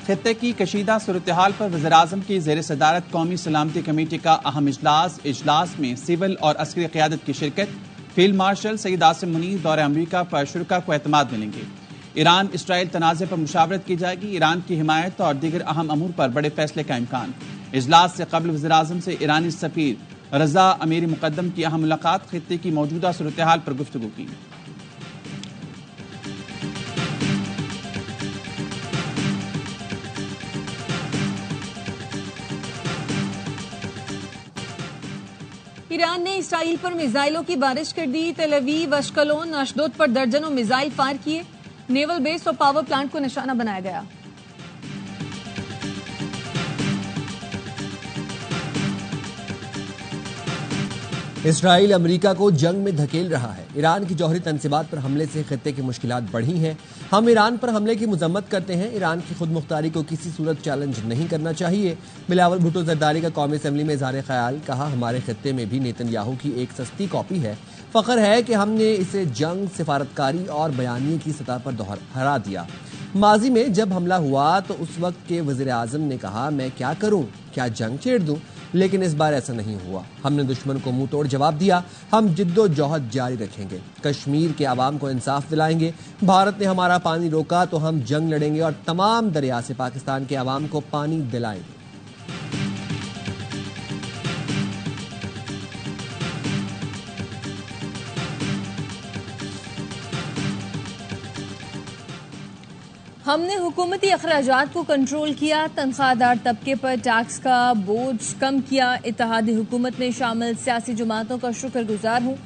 खित्ते की कशीदा सूरत हाल पर वज़ीर-ए-आज़म की ज़ेर सदारत कौमी सलामती कमेटी का अहम इजलास में सिविल और अस्करी क़यादत की शिरकत। फील्ड मार्शल सईद आसिम मुनीर दौरे अमरीका पर शुरा को एतमाद मिलेंगे। ईरान इसराइल तनाज़े पर मुशावरत की जाएगी। ईरान की हिमायत और दीगर अहम अमूर पर बड़े फैसले का इम्कान। इजलास से कबल वज़ीर-ए-आज़म से ईरानी सफ़ीर रज़ा अमीरी मुक़द्दम की अहम मुलाकात। खित्ते की मौजूदा सूरत हाल पर गुफ्तगू की। ईरान ने इसराइल पर मिसाइलों की बारिश कर दी। तेल अवीव, अश्कलोन, अशदोद पर दर्जनों मिसाइल फायर किए। नेवल बेस और पावर प्लांट को निशाना बनाया गया। इसराइल अमेरिका को जंग में धकेल रहा है। ईरान की जौहरी तनसीबात पर हमले से खित्ते की मुश्किलात बढ़ी हैं। हम ईरान पर हमले की मजम्मत करते हैं। ईरान की खुद मुख्तारी को किसी सूरत चैलेंज नहीं करना चाहिए। बिलावल भुट्टो जरदारी का कौमी असम्बली में इज़हार ख्याल। कहा, हमारे खित्ते में भी नेतन्याहू की एक सस्ती कॉपी है। फख्र है कि हमने इसे जंग, सिफारतकारी और बयानिए की सतह पर हरा दिया। माजी में जब हमला हुआ तो उस वक्त के वज़ीर-ए-आज़म ने कहा, मैं क्या करूं, क्या जंग छेड़ दूं? लेकिन इस बार ऐसा नहीं हुआ। हमने दुश्मन को मुंह तोड़ जवाब दिया। हम जिद्दोजहद जारी रखेंगे। कश्मीर के आवाम को इंसाफ दिलाएंगे। भारत ने हमारा पानी रोका तो हम जंग लड़ेंगे और तमाम दरिया से पाकिस्तान के आवाम को पानी दिलाएंगे। हमने हुकूमती अखराजात को कंट्रोल किया। तनख्वाहदार तबके पर टैक्स का बोझ कम किया। इत्तेहादी हुकूमत में शामिल सियासी जमातों का शुक्रगुजार हूँ।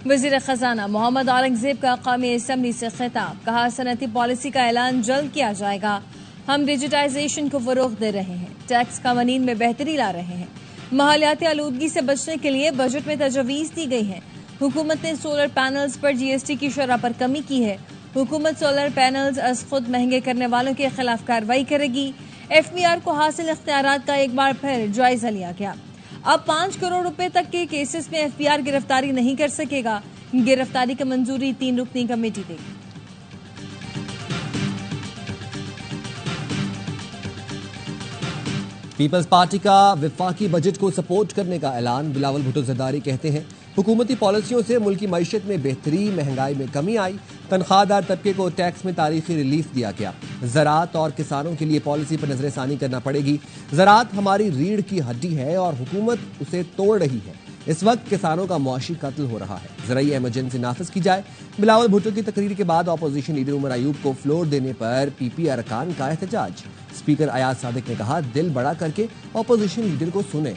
वज़ीर खजाना मोहम्मद औरंगजेब का कौमी असम्बली से खिताब। कहा, सनती पॉलिसी का ऐलान जल्द किया जाएगा। हम डिजिटाइजेशन को फरोग दे रहे हैं। टैक्स कानून में बेहतरी ला रहे हैं। माहौलियाती आलूदगी से बचने के लिए बजट में तजवीज़ दी गई है। हुकूमत ने सोलर पैनल्स पर GST की शरह पर कमी की है। हुकूमत सोलर पैनल्स अज खुद महंगे करने वालों के खिलाफ कार्रवाई करेगी। FBR को हासिल इख्तियारात का एक बार फिर जायजा लिया गया। अब 5 करोड़ रुपए तक के केसेस में FBR गिरफ्तारी नहीं कर सकेगा। गिरफ्तारी की मंजूरी 3 रुकनी कमेटी देगी। पीपल्स पार्टी का विफाकी बजट को सपोर्ट करने का ऐलान। बिलावल भुट्टो जरदारी कहते हैं, हुकूमती पॉलिसियों से मुल्की मईशत में बेहतरी, महंगाई में कमी आई। तनख्वाहदार तबके को टैक्स में तारीखी रिलीफ दिया गया। ज़राअत और किसानों के लिए पॉलिसी पर नजरसानी करना पड़ेगी। ज़राअत हमारी रीढ़ की हड्डी है और हुकूमत उसे तोड़ रही है। इस वक्त किसानों का मुआशी कत्ल हो रहा है। ज़राई एमरजेंसी नाफिज की जाए। बिलावल भुट्टो की तकरीर के बाद अपोजिशन लीडर उमर अयूब को फ्लोर देने पर PP अरकान का एहतजाज। स्पीकर अयाज सादिक ने कहा, दिल बड़ा करके अपोजिशन लीडर को सुने।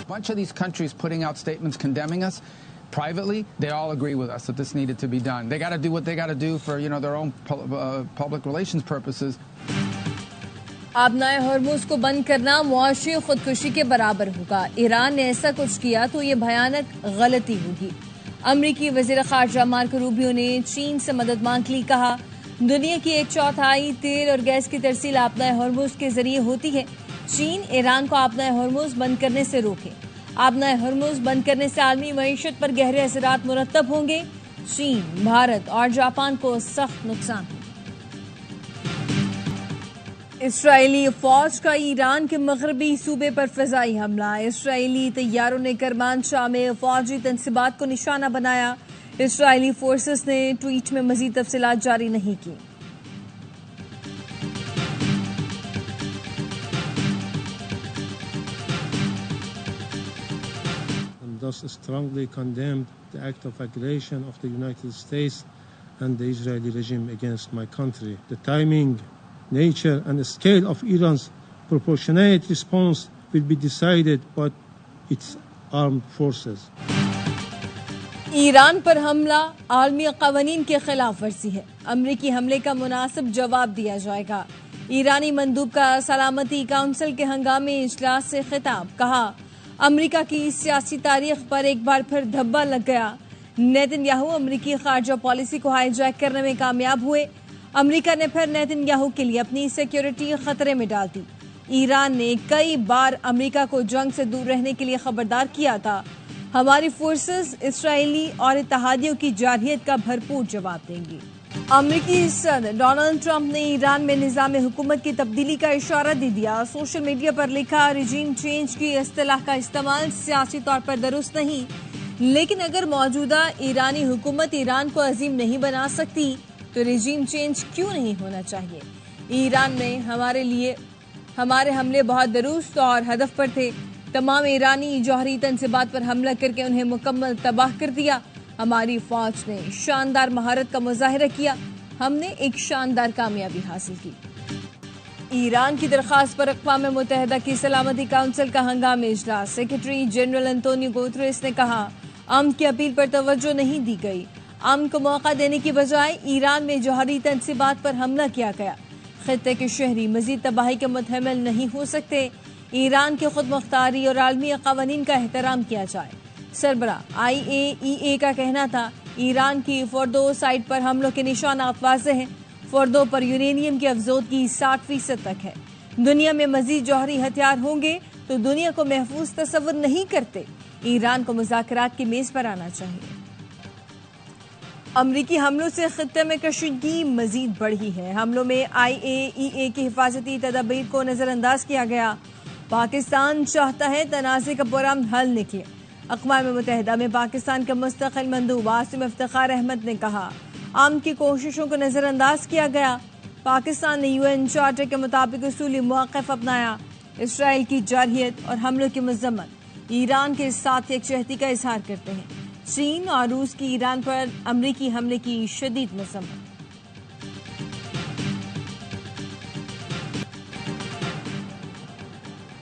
Bunch of these countries putting out statements condemning us privately, they all agree with us that this needed to be done. They got to do what they got to do for, their own public relations purposes. आबनाए Hormuz को बंद करना मुआशी खुदकुशी के बराबर होगा। Iran ने ऐसा कुछ किया तो ये भयानक गलती होगी। अमरीकी वज़ीर ख़ारजा मार्को रूबियो ने चीन से मदद मांग ली। कहा, दुनिया की 1/4 तेल और गैस की तरसील आबनाए हॉर्मुज़ के जरिए होती है। चीन ईरान को आबनाए हॉर्मुज़ बंद करने से रोके। आबनाए हॉर्मुज़ बंद करने से आलमी मईशत पर गहरे असरात मुरत्तब होंगे। चीन, भारत और जापान को सख्त नुकसान होगा। इसराइली फौज का ईरान के मगरबी सूबे पर फ़िज़ाई हमला। इसराइली तैयारों ने करमानशाह में फौजी तनसीबात को निशाना बनाया। इसराइली फोर्सेस ने ट्वीट में मजीद तफसीलात जारी नहीं की। Thus strongly condemned the act of aggression of the United States and the Israeli regime against my country. The timing, nature and scale of Iran's proportionate response will be decided by its armed forces. Iran पर हमला आलमी क़वानीन के खिलाफ वर्जी है। अमरीकी हमले का मुनासिब जवाब दिया जाएगा। ईरानी मंदूब का सलामती काउंसिल के हंगामी इजलास से खिताब। कहा, अमरीका की सियासी तारीख पर एक बार फिर धब्बा लग गया। नेतन्याहू अमरीकी खारजा पॉलिसी को हाईजैक करने में कामयाब हुए। अमरीका ने फिर नेतन्याहू के लिए अपनी सिक्योरिटी खतरे में डाल दी। ईरान ने कई बार अमरीका को जंग से दूर रहने के लिए खबरदार किया था। हमारी फोर्सेस इस्राएली और इत्तेहादियों की जारहियत का भरपूर जवाब देंगी। अमेरिकी सदर डोनाल्ड ट्रंप ने ईरान में निज़ाम हुकूमत की तब्दीली का इशारा दे दिया। सोशल मीडिया पर लिखा, रिजीम चेंज की इस्तिलाह का इस्तेमाल सियासी तौर पर दुरुस्त नहीं, लेकिन अगर मौजूदा ईरानी हुकूमत ईरान को अजीम नहीं बना सकती तो रिजीम चेंज क्यों नहीं होना चाहिए। ईरान में हमारे हमले बहुत दुरुस्त और हदफ पर थे। तमाम ईरानी जौहरी तंसीबात पर हमला करके उन्हें मुकम्मल तबाह कर दिया। हमारी फौज ने शानदार महारत का मुजाहिरा किया। हमने एक शानदार कामयाबी हासिल की। ईरान की दरख्वास्त पर अक़वाम मुत्तहिदा की सलामती काउंसिल का हंगामी इजलास। सेक्रेटरी जनरल एंटोनियो गुतेरेस ने कहा, अमन की अपील पर तवज्जो नहीं दी गई। अमन को मौका देने की बजाय ईरान में जौहरी तंसीबात पर हमला किया गया। खित्ते के शहरी मजीद तबाही के मुतहम्मिल नहीं हो सकते। ईरान की खुद मुख्तारी और आलमी कवानीन का एहतराम किया जाए। सरबरा IAEA का कहना था, ईरान की फोर्दो साइट पर हमलों के निशानात वाज़ेह हैं। फोर्दो पर यूरेनियम की अफजोदगी 60% तक है। दुनिया में मजीद जौहरी हथियार होंगे तो दुनिया को महफूज तस्वुर नहीं करते। ईरान को मुज़ाकरात की मेज पर आना चाहिए। अमरीकी हमलों से खित्ते में कशीदगी मजीद बढ़ी है। हमलों में IAEA की हिफाजती तदबीर को नजरअंदाज किया गया। पाकिस्तान चाहता है तनाज़े का पुरअमन हल निकले। अक़वाम मुत्तहिदा में पाकिस्तान के मुस्तक़िल मंदूब आसिम इफ्तिखार अहमद ने कहा, अमन की कोशिशों को नजरअंदाज किया गया। पाकिस्तान ने UN चार्टर के मुताबिक उसूली मौक़िफ़ अपनाया। इसराइल की जारहियत और हमलों की मज़म्मत। ईरान के साथ यकजहती का इजहार करते हैं। चीन और रूस की ईरान पर अमरीकी हमले की शदीद मज़म्मत।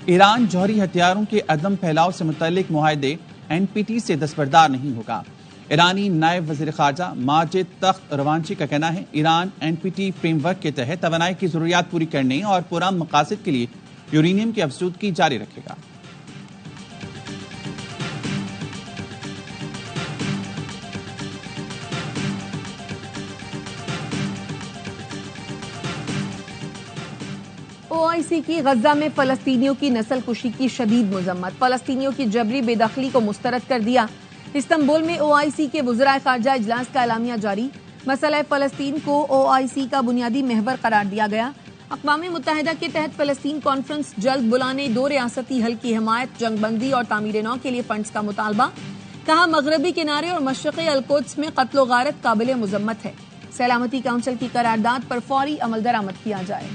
ईरान जौहरी हथियारों के अदम फैलाव से मुतल्लिक मुआहदे NPT से दस्तबरदार नहीं होगा। ईरानी नायब वज़ीर ख़ारजा माजिद तख्त रवांची का कहना है, ईरान NPT फ्रेमवर्क के तहत तवानाई की ज़रूरियात पूरी करने और पुरअमन मकासद के लिए यूरेनियम की अफजूदगी जारी रखेगा। OIC की गजा में फलस्तीनियों की नस्ल कुशी की शदीद मजम्मत। फलस्तीनियों की जबरी बेदखली को मुस्तरद कर दिया। इस्तांबुल में OIC के वज़राए ख़ारजा इजलास का एलामिया जारी। मसला फ़लस्तीन को OIC का बुनियादी महवर करार दिया गया। अक़वाम मुत्तहिदा के तहत फ़लस्तीन कॉन्फ्रेंस जल्द बुलाने, 2 रियासती हल की हिमायत, जंगबंदी और तामीर नौ के लिए फंड्स का मुतालबा। कहा, मगरबी किनारे और मशरक़ी अल-कुद्स में क़त्ल व गारत काबिल मुज़म्मत है। सलामती काउंसिल की करारदाद पर फौरी अमल दरामद किया जाए।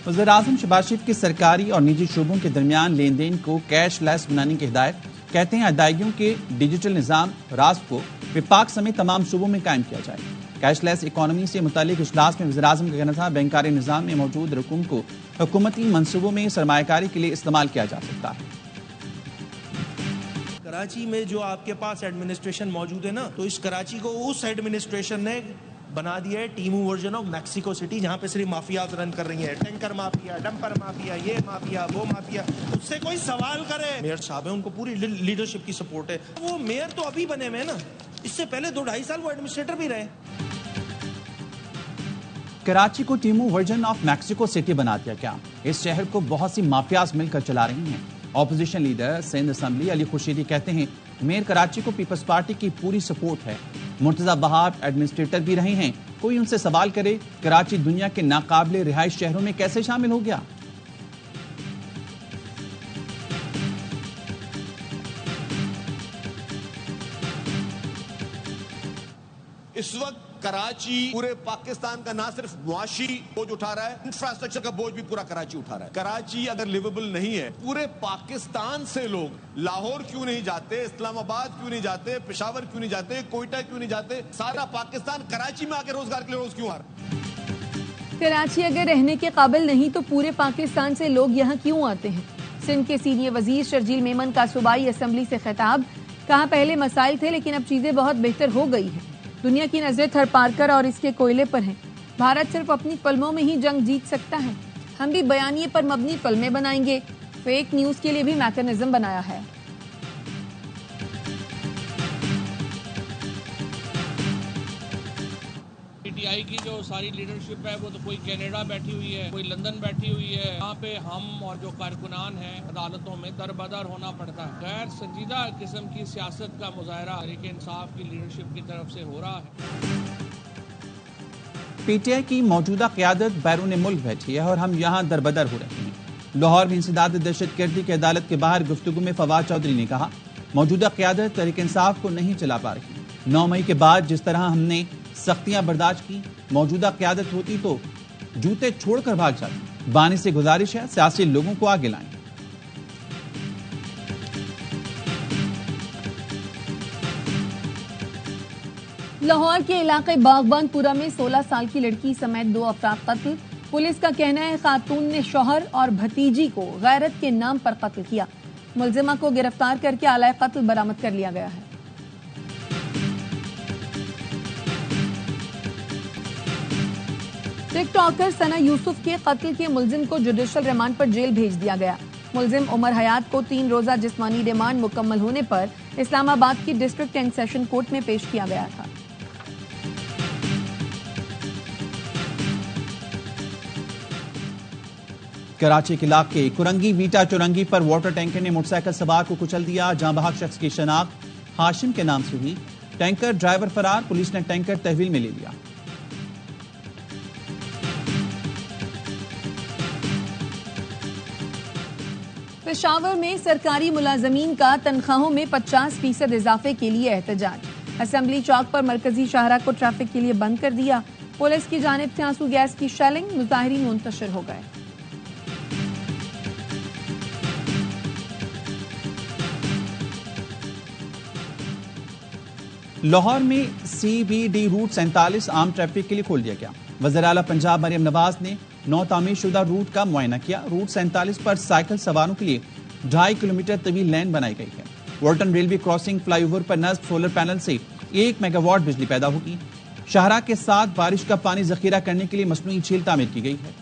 वज़ीर-ए-आज़म शहबाज शरीफ की सरकारी और निजी शोबों के दरमियान लेन देन को कैशलेस बनाने की हिदायत। कहते हैं अदायगियों के डिजिटल निज़ाम रास्त को विपाक समेत तमाम शोबों में कायम किया जाए। कैशलेस इकॉनमी से मुतालिक इजलास में वज़ीर-ए-आज़म का कहना था, बैंकारी निज़ाम में मौजूद रकूम को हुकूमती मनसूबों में सरमायाकारी के लिए इस्तेमाल किया जा सकता है। कराची में जो आपके पास एडमिनिस्ट्रेशन मौजूद है ना, तो इस कराची को उस एडमिनिस्ट्रेशन ने बना दिया है टीमू वर्जन ऑफ मैक्सिको सिटी, जहाँ पे सिर्फ माफियाज रन कर रही हैं। टैंकर माफिया, डंपर माफिया, ये माफिया, वो माफिया। उससे कोई सवाल करे, मेयर साहब है, उनको पूरी लीडरशिप की सपोर्ट है। वो मेयर तो अभी बने हुए हैं ना, इससे पहले 2-2.5 साल वो एडमिनिस्ट्रेटर भी रहे। कराची को टीमू वर्जन ऑफ मैक्सिको सिटी बना दिया गया। इस शहर को बहुत सी माफियाज मिलकर चला रही हैं। Opposition leader Sindh assembly Ali Khurshidi कहते हैं, मेयर कराची को पीपल्स पार्टी की पूरी सपोर्ट है। मुर्तजा बहार एडमिनिस्ट्रेटर भी रहे हैं। कोई उनसे सवाल करे, कराची दुनिया के नाकाबिले रिहाइश शहरों में कैसे शामिल हो गया? इस वक्त कराची पूरे पाकिस्तान का ना सिर्फ मुआशी बोझ उठा रहा है, इंफ्रास्ट्रक्चर का बोझ भी पूरा कराची उठा रहा है। कराची अगर लिवेबल नहीं है, पूरे पाकिस्तान से लोग लाहौर क्यों नहीं जाते, इस्लामाबाद क्यों नहीं जाते, पेशावर क्यों नहीं जाते, कोयटा क्यों नहीं जाते, सारा पाकिस्तान कराची में आके रोजगार के लिए रोज क्यों आ रहा? कराची अगर रहने के काबिल नहीं तो पूरे पाकिस्तान से लोग यहाँ क्यों आते हैं? सिंध के सीनियर वजीर शर्जील मेमन का सूबाई असम्बली से खिताब। कहा, पहले मसाइल थे लेकिन अब चीजें बहुत बेहतर हो गई है। दुनिया की नजरें थरपारकर और इसके कोयले पर हैं। भारत सिर्फ अपनी फिल्मों में ही जंग जीत सकता है। हम भी बयानिए पर मबनी फिल्में बनाएंगे। फेक न्यूज के लिए भी मैकेनिज्म बनाया है। पीटीआई की जो सारी लीडरशिप है वो तो कोई कनाडा बैठी हुई है, कोई लंदन बैठी हुई है। यहाँ पे हम और जो कारकुनान हैं अदालतों में दरबदर होना पड़ता है। गैर संजीदा किस्म की सियासत का मुजाहरा तहरीक इंसाफ की लीडरशिप की तरफ से हो रहा है। पीटीआई की मौजूदा क़यादत बैरून मुल्क बैठी है और हम यहाँ दरबदर हो रहे हैं। लाहौर में इंसदाद दहशतगर्दी की अदालत के बाहर गुफ्तगू में फवाद चौधरी ने कहा, मौजूदा क़यादत तहरीक इंसाफ को नहीं चला पा रही। 9 मई के बाद जिस तरह हमने सख्तियां बर्दाश्त की, मौजूदा क़यादत होती तो जूते छोड़कर भाग जाती। बानी से गुजारिश है सियासी लोगों को आगे लाएं। लाहौर के इलाके बागबानपुरा में 16 साल की लड़की समेत 2 अफराद कत्ल। पुलिस का कहना है खातून ने शौहर और भतीजी को गैरत के नाम पर कत्ल किया। मुलजिमा को गिरफ्तार करके आला कत्ल बरामद कर लिया गया है। टिकटॉकर सना यूसुफ के कत्ल के मुलजिम को जुडिशल रिमांड पर जेल भेज दिया गया। मुलजिम उमर हयात को 3 रोजा जिस्मानी रिमांड मुकम्मल होने पर इस्लामाबाद की डिस्ट्रिक्ट एंड सेशन कोर्ट में पेश किया गया था। कराची के इलाके कुरंगी वीटा चुरंगी पर वाटर टैंकर ने मोटरसाइकिल सवार को कुचल दिया। जहां बहक शख्स की शनाख्त हाशिम के नाम से हुई। टैंकर ड्राइवर फरार, पुलिस ने टैंकर तहवील में ले लिया। पेशावर में सरकारी मुलाजमीन का तनख्वाहों में 50% इजाफे के लिए एहतजाज। असेंबली चौक पर मरकजी शाहरा को ट्रैफिक के लिए बंद कर दिया। पुलिस की जानिब से आंसू गैस की शेलिंग, मुजाहिरीन मुंतशिर हो गए। लाहौर में CBD रूट 47 आम ट्रैफिक के लिए खोल दिया गया। वज़ीर आला पंजाब मरियम नवाज ने नौ तामीर शुदा रूट का मुआयना किया। रूट 47 पर साइकिल सवारों के लिए 2.5 किलोमीटर तवील लेन बनाई गई है। वॉल्टन रेलवे क्रॉसिंग फ्लाईओवर पर नस्ब सोलर पैनल से 1 मेगावाट बिजली पैदा होगी। शाहरा के साथ बारिश का पानी जखीरा करने के लिए मसनूई झील तामीर की गई है।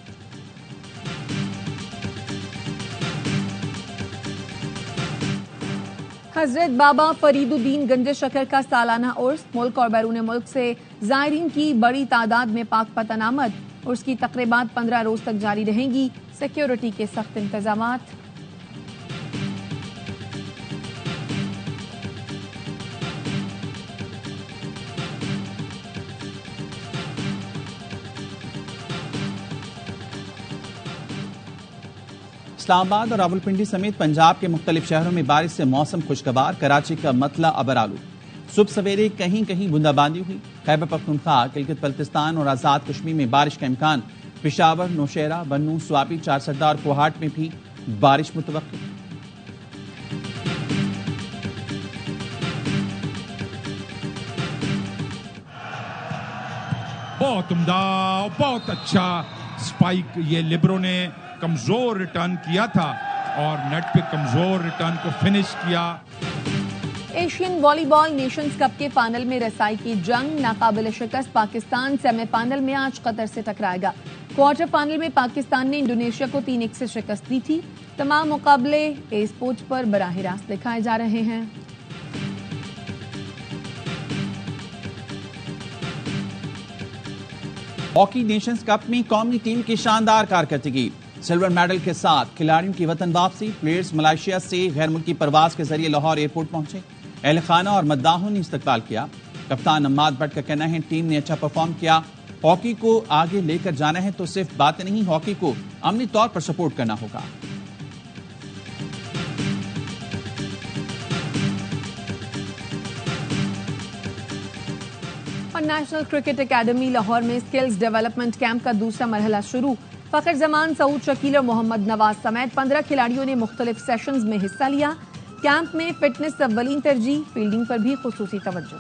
हजरत बाबा फरीदुद्दीन गंज शकर का सालाना उर्स। मुल्क और बैरून मुल्क से जायरीन की बड़ी तादाद में पाक पतन आमद। उर्स की तकरीबात 15 रोज तक जारी रहेंगी। सिक्योरिटी के सख्त इंतजामात। इस्लामाबाद और रावलपिंडी समेत पंजाब के मुख्तलिफ शहरों में बारिश से मौसम खुशगवार। कराची का मतला अबरालू। सुबह सवेरे कहीं कहीं बूंदाबांदी हुई। खैबर पख्तूनख्वा, गिलगित बल्तिस्तान और आजाद कश्मीर में बारिश का इम्कान। पेशावर, नौशहरा, बन्नू, स्वाबी, चारसद्दा और कोहाट में भी बारिश मुतवक्किल। बहुत उम्दा, बहुत अच्छा स्पाइक ये लिब्रो ने कमजोर रिटर्न किया था और नेट पे कमजोर रिटर्न को फिनिश किया। एशियन वॉलीबॉल नेशंस कप के फाइनल में रसाई की जंग। नाकाबिल शिकस्त पाकिस्तान सेमीफाइनल में आज कतर से टकराएगा। क्वार्टर फाइनल में पाकिस्तान ने इंडोनेशिया को 3-1 से शिकस्त दी थी। तमाम मुकाबले ए स्पोर्ट्स पर बराह रास्त दिखाए जा रहे हैं। हॉकी नेशंस कप में कौमी टीम की शानदार कारकर्दगी। सिल्वर मेडल के साथ खिलाड़ियों की वतन वापसी। प्लेयर्स मलेशिया से गैर मुल्की परवाज के जरिए लाहौर एयरपोर्ट पहुंचे। अहल खाना और मद्दाहों ने इस्तकबाल किया। कप्तान अम्माद भट्ट का कहना है टीम ने अच्छा परफॉर्म किया। हॉकी को आगे लेकर जाना है तो सिर्फ बातें नहीं, हॉकी को अमली तौर पर सपोर्ट करना होगा। और नेशनल क्रिकेट एकेडमी लाहौर में स्किल्स डेवलपमेंट कैंप का दूसरा मरहला शुरू। फखर जमान, सऊद शकील और मोहम्मद नवाज समेत 15 खिलाड़ियों ने मुख्तलिफ सेशंस में हिस्सा लिया। कैंप में फिटनेस अव्वलीन तरजीह, फील्डिंग पर भी खुसूसी तवज्जो।